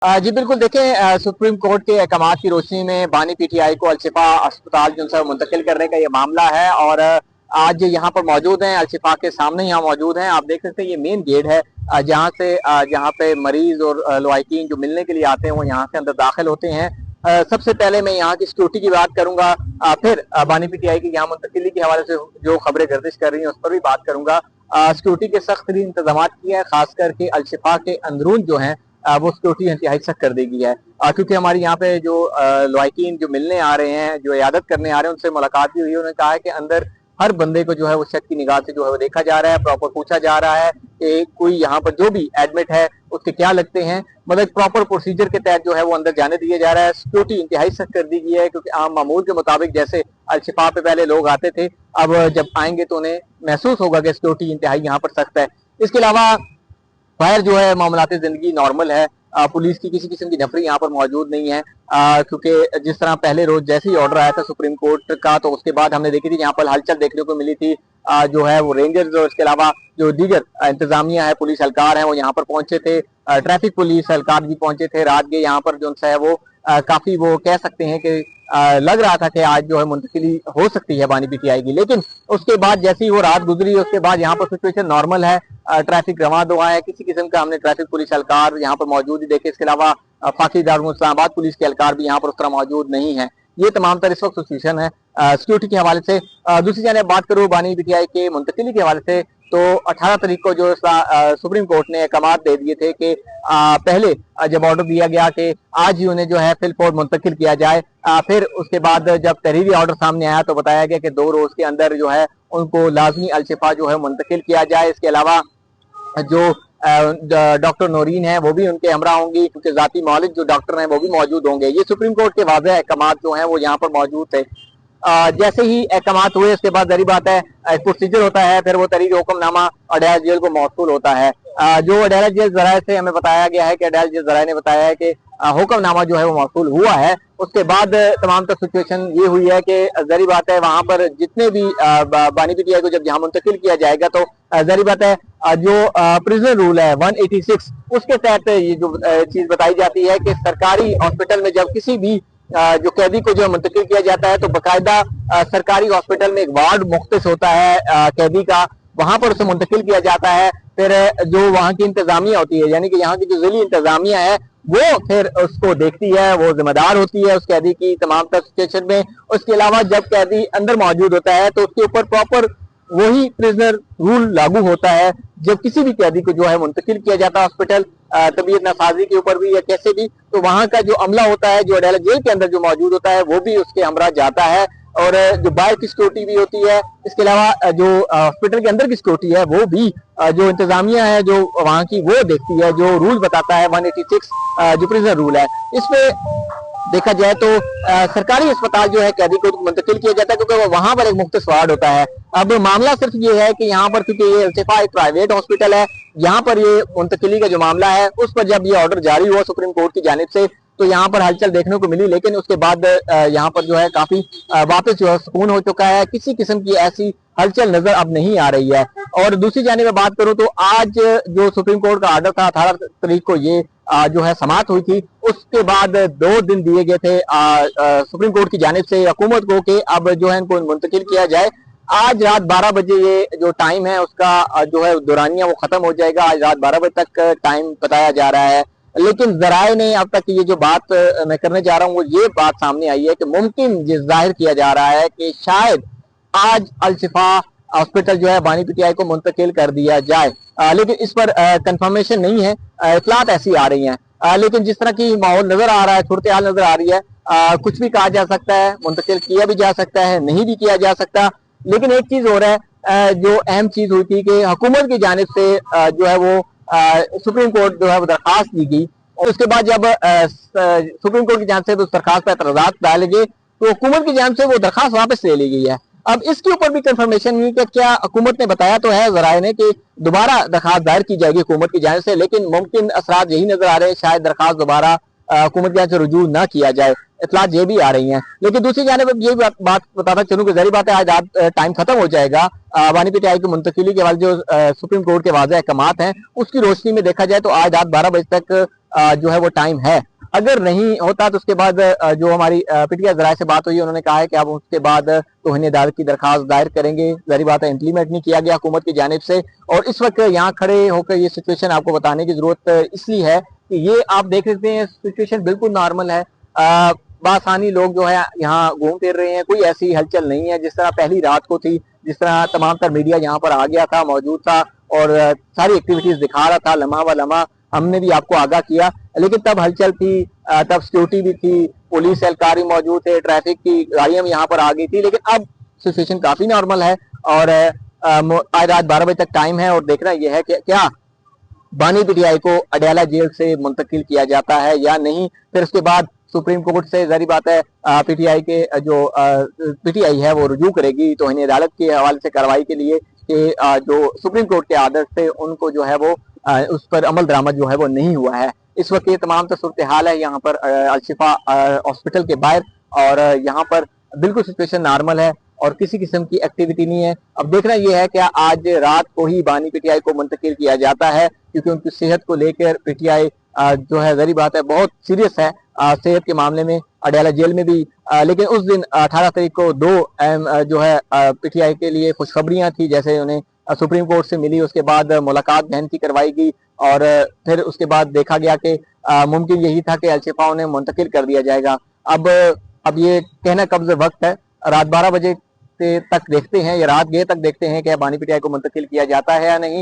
जी बिल्कुल देखें, supreme court के अहकामात की रोशनी में बानी पीटीआई को अलशिफा अस्पताल जो है मुंतकिल करने का ये मामला है। और आज यहाँ पर मौजूद हैं, अलशिफा के सामने यहाँ मौजूद हैं। आप देख सकते हैं ये मेन गेट है, जहाँ पे मरीज और लवाकिन जो मिलने के लिए आते हैं वो यहाँ से अंदर दाखिल होते हैं। सबसे पहले मैं यहाँ की सिक्योरिटी की बात करूंगा, फिर बानी पीटीआई की यहाँ मुंतकिली के हवाले से जो खबरें गर्दिश कर रही हैं उस पर भी बात करूंगा। सिक्योरिटी के सख्त तरीन इंतजाम किए हैं, खास करके अलशिफा के अंदरून जो है वो सिक्योरिटी इंतहाई सख्त कर दी गई है। क्योंकि हमारी यहाँ पे जो लवाकिन जो मिलने आ रहे हैं, जो इयादत करने आ रहे हैं, उनसे मुलाकात भी हुई है। उन्होंने कहा है कि अंदर हर बंदे को जो है वो शक की निगाह से जो है वो देखा जा रहा है, प्रॉपर पूछा जा रहा है कि कोई यहाँ पर जो भी एडमिट है उसके क्या लगते हैं। मतलब प्रॉपर प्रोसीजर के तहत जो है वो अंदर जाने दिया जा रहा है। सिक्योरिटी इंतहाई सख्त कर दी गई है, क्योंकि आम मामूल के मुताबिक जैसे अलशिफा पे पहले लोग आते थे, अब जब आएंगे तो उन्हें महसूस होगा कि सिक्योरिटी इंतहाई यहाँ पर सख्त है। इसके अलावा बाहर जो है मामलाती जिंदगी नॉर्मल है। पुलिस की किसी किस्म की नफरी यहाँ पर मौजूद नहीं है, क्योंकि जिस तरह पहले रोज जैसे ही ऑर्डर आया था सुप्रीम कोर्ट का, तो उसके बाद हमने देखी थी यहाँ पर हलचल देखने को मिली थी। जो है वो रेंजर्स और इसके अलावा जो दीगर इंतजामिया है, पुलिस एहलकार है, वो यहाँ पर पहुंचे थे। ट्रैफिक पुलिस एहलकार भी पहुंचे थे। रात के यहाँ पर जो है वो काफी वो कह सकते हैं कि लग रहा था कि आज जो है मुंतकिली हो सकती है बानी पीटीआई की। लेकिन उसके बाद जैसे ही वो रात गुजरी, उसके बाद यहाँ पर सिचुएशन नॉर्मल है। ट्रैफिक रवा दवा है, किसी किस्म का हमने ट्रैफिक पुलिस एहलकार यहाँ पर मौजूद ही देखे। इसके अलावा फाकी दारुल इस्लामाबाद पुलिस के एहलकार भी यहाँ पर उस तरह मौजूद नहीं है। ये तमाम तर इस वक्त सिचुएशन है सिक्योरिटी के हवाले से। दूसरी जाने बात करूँ बानी पीटीआई के मुंतकिली के हवाले से, तो 18 तारीख को जो सुप्रीम कोर्ट ने अहकामात दे दिए थे कि पहले जब ऑर्डर दिया गया कि आज ही उन्हें जो है फिलफौर मुंतकिल किया जाए, फिर उसके बाद जब तहरीरी ऑर्डर सामने आया तो बताया गया कि 2 रोज के अंदर जो है उनको लाजमी अलशिफा जो है मुंतकिल किया जाए। इसके अलावा जो डॉक्टर नौरीन है वो भी उनके हमरा होंगी, क्योंकि जाती मौलिक जो डॉक्टर हैं वो भी मौजूद होंगे। ये सुप्रीम कोर्ट के वाज़ेह अहकामात जो हैं वो यहाँ पर मौजूद थे। जैसे ही अहकामात हुए उसके बाद जरी बात है एक प्रोसीजर होता है, फिर वो तहरीर हुक्मनामा अडैला जेल को मौसूल होता है। जो अडैला जेल जराये से हमें बताया गया है कि अडैला जेल जराये ने बताया है कि हुक्मनामा जो है वो मौसूल हुआ है। उसके बाद तमाम तक सिचुएशन ये हुई है कि जरी बात है वहां पर जितने भी बानी पीटीआई को जब यहाँ मुंतकिल किया जाएगा तो जरी बात है जो प्रिजनर रूल है 186 उसके तहत ये जो चीज बताई जाती है कि सरकारी हॉस्पिटल में जब किसी भी जो कैदी को जो मुंतकिल किया जाता है तो बाकायदा सरकारी हॉस्पिटल में एक वार्ड मुख्तस होता है कैदी का, वहां पर उसे मुंतकिल किया जाता है। फिर जो वहाँ की इंतजामिया होती है, यानी कि यहाँ की जो जिली इंतजामिया है, वो फिर उसको देखती है, वो जिम्मेदार होती है उस कैदी की तमाम तर सिचुएशन में। उसके अलावा जब कैदी अंदर मौजूद होता है तो उसके ऊपर प्रॉपर वही प्रिजनर रूल लागू होता है। जब किसी भी कैदी को जो है मुंतकिल किया जाता है हॉस्पिटल तबीयत नासाजी के ऊपर भी या कैसे भी, तो वहाँ का जो अमला होता है जो अदालत जेल के अंदर जो मौजूद होता है वो भी उसके हमरा जाता है। और जो बाहर की सिक्योरिटी भी होती है, इसके अलावा जो हॉस्पिटल के अंदर की सिक्योरिटी है वो भी जो इंतजामिया है जो वहाँ की वो देखती है, जो रूल बताता है 186 जो प्रिजनर रूल है। इसमें देखा जाए तो सरकारी अस्पताल जो है कैदी को मुंतकिल किया जाता है, क्योंकि वहां पर एक मुख्तस वार्ड होता है। अब मामला सिर्फ ये है कि यहाँ पर क्योंकि ये अलशिफा एक प्राइवेट हॉस्पिटल है, यहाँ पर ये मुंतकिली का जो मामला है उस पर जब ये ऑर्डर जारी हुआ सुप्रीम कोर्ट की जानिब से तो यहाँ पर हलचल देखने को मिली। लेकिन उसके बाद यहाँ पर जो है काफी वापस जो है सुकून हो चुका है, किसी किस्म की ऐसी हलचल नजर अब नहीं आ रही है। और दूसरी जानिब में बात करूं तो आज जो सुप्रीम कोर्ट का ऑर्डर था 18 तारीख को ये जो है समाप्त हुई थी, उसके बाद 2 दिन दिए गए थे सुप्रीम कोर्ट की जानिब से हुकूमत को कि अब जो है इनको मुंतकिल किया जाए। आज रात 12 बजे ये जो टाइम है उसका जो है दौरानिया वो खत्म हो जाएगा। आज रात 12 बजे तक टाइम बताया जा रहा है। लेकिन जराये ने अब तक ये जो बात मैं करने जा रहा हूँ वो ये बात सामने आई है कि मुमकिन ये जाहिर किया जा रहा है कि शायद आज अलशिफा हॉस्पिटल जो है बानी पीटीआई को मुंतकिल कर दिया जाए। लेकिन इस पर कंफर्मेशन नहीं है, इतलात ऐसी आ रही हैं। लेकिन जिस तरह की माहौल नजर आ रहा है, सूरत हाल नजर आ रही है, कुछ भी कहा जा सकता है, मुंतकिल किया भी जा सकता है, नहीं भी किया जा सकता। लेकिन एक चीज हो रहा है, जो अहम चीज हुई थी कि हुकूमत की जानिब से जो है वो सुप्रीम कोर्ट जो है वो दरखास्त दी गई, और उसके बाद जब सुप्रीम कोर्ट की जानिब से उस दरखास्त पर एतराजात डाले गए तो हुकूमत की जानिब से वो दरखास्त वापस ले ली गई है। अब इसके ऊपर भी कंफर्मेशन हुई कि क्या हुकूमत ने बताया तो है जराये ने कि दोबारा दरखास्त दायर की जाएगी हुकूमत की जानिब से, लेकिन मुमकिन असरात यही नजर आ रहे हैं शायद दरखास्त दोबारा हुकूमत की जानिब से रुजू ना किया जाए। इतलात ये भी आ रही हैं। लेकिन दूसरी जानिब ये बात बताता चलूं कि जरी बात है आज टाइम खत्म हो जाएगा बानी पीटीआई की मुंतकिली के वाले जो सुप्रीम कोर्ट के वाज़ेह अहकामात हैं उसकी रोशनी में देखा जाए तो आज रात 12 बजे तक जो है वो टाइम है। अगर नहीं होता तो उसके बाद जो हमारी पीटीआई जराये से बात हुई, उन्होंने कहा है कि अब उसके बाद तौहीन अदालत की दरखास्त दायर करेंगे। जाहिर बात है इम्प्लीमेंट नहीं किया गया हुकूमत की जानिब से, और इस वक्त यहाँ खड़े होकर ये सिचुएशन आपको बताने की जरूरत इसलिए है कि ये आप देख सकते हैं सिचुएशन बिल्कुल नॉर्मल है। बासानी लोग जो है यहाँ घूम फिर रहे हैं, कोई ऐसी हलचल नहीं है जिस तरह पहली रात को थी, जिस तरह तमाम तर मीडिया यहाँ पर आ गया था, मौजूद था और सारी एक्टिविटीज दिखा रहा था लम्हा व लम्हा। हमने भी आपको आगाह किया, लेकिन तब हलचल थी, तब सिक्योरिटी भी थी, पुलिस एहलकार भी मौजूद थे, ट्रैफिक की गाड़ियां भी यहाँ पर आ गई थी। लेकिन अब सिचुएशन काफी नॉर्मल है और आज रात 12 बजे तक टाइम है और देखना यह है कि क्या बानी पीटीआई को अडयाला जेल से मुंतकिल किया जाता है या नहीं। फिर उसके बाद सुप्रीम कोर्ट से जारी बात है पीटीआई के जो पीटीआई है वो रुजू करेगी तौहीन अदालत के हवाले से कार्रवाई के लिए कि जो सुप्रीम कोर्ट के आदेश थे उनको जो है वो उस पर अमल दरामद जो है वो नहीं हुआ है। इस वक्त ये तमाम तो सूरत हाल है यहाँ पर अलशिफा हॉस्पिटल के बाहर, और यहाँ पर बिल्कुल सिचुएशन नॉर्मल है और किसी किस्म की एक्टिविटी नहीं है। अब देखना यह है कि आज रात को ही बानी पीटीआई को मुंतकिल किया जाता है, क्योंकि उनकी सेहत को लेकर पीटीआई जो है जारी बात है बहुत सीरियस है सेहत के मामले में, अडयाला जेल में भी। लेकिन उस दिन 18 तारीख को दो अहम जो है पीटीआई के लिए खुशखबरियां थी, जैसे उन्हें सुप्रीम कोर्ट से मिली, उसके बाद मुलाकात बहन की करवाई गई और फिर उसके बाद देखा गया कि मुमकिन यही था कि अलशिफा उन्हें मुंतकिल कर दिया जाएगा। अब ये कहना कब्ज वक्त है, रात 12 बजे तक देखते हैं या रात गए तक देखते हैं कि बानी पीटीआई को मुंतकिल किया जाता है या नहीं।